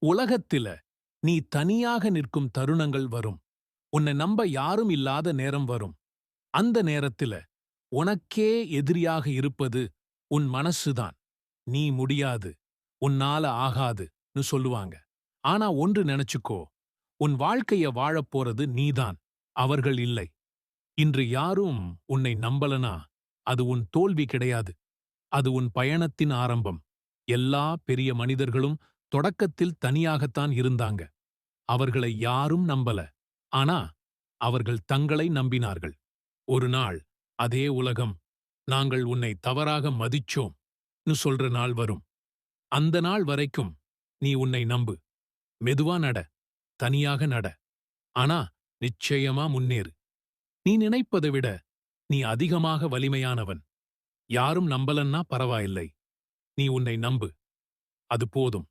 உலகத்தில நீ தனியாக நிற்கும் தருணங்கள் வரும். உன்னை நம்ப யாரும் இல்லாத நேரம் வரும். அந்த நேரத்தில உனக்கே எதிரியாக இருப்பது உன் மனசுதான். நீ முடியாது, உன்னால ஆகாதுன்னு சொல்லுவாங்க. ஆனா ஒன்று நெனச்சுக்கோ, உன் வாழ்க்கைய வாழப் போறது நீதான், அவர்கள் இல்லை. இன்று யாரும் உன்னை நம்பலனா, அது உன் தோல்வி கிடையாது. அது உன் பயணத்தின் ஆரம்பம். எல்லா பெரிய மனிதர்களும் தொடக்கத்தில் தனியாகத்தான் இருந்தாங்க. அவர்களை யாரும் நம்பல. ஆனா அவர்கள் தங்களை நம்பினார்கள். ஒரு நாள் அதே உலகம், நாங்கள் உன்னை தவறாக மதிச்சோம்னு சொல்ற நாள் வரும். அந்த நாள் வரைக்கும் நீ உன்னை நம்பு. மெதுவா நட, தனியாக நட. ஆனா நிச்சயமா முன்னேறு. நீ நினைப்பதை விட நீ அதிகமாக வலிமையானவன். யாரும் நம்பலன்னா பரவாயில்லை. நீ உன்னை நம்பு. அது போதும்.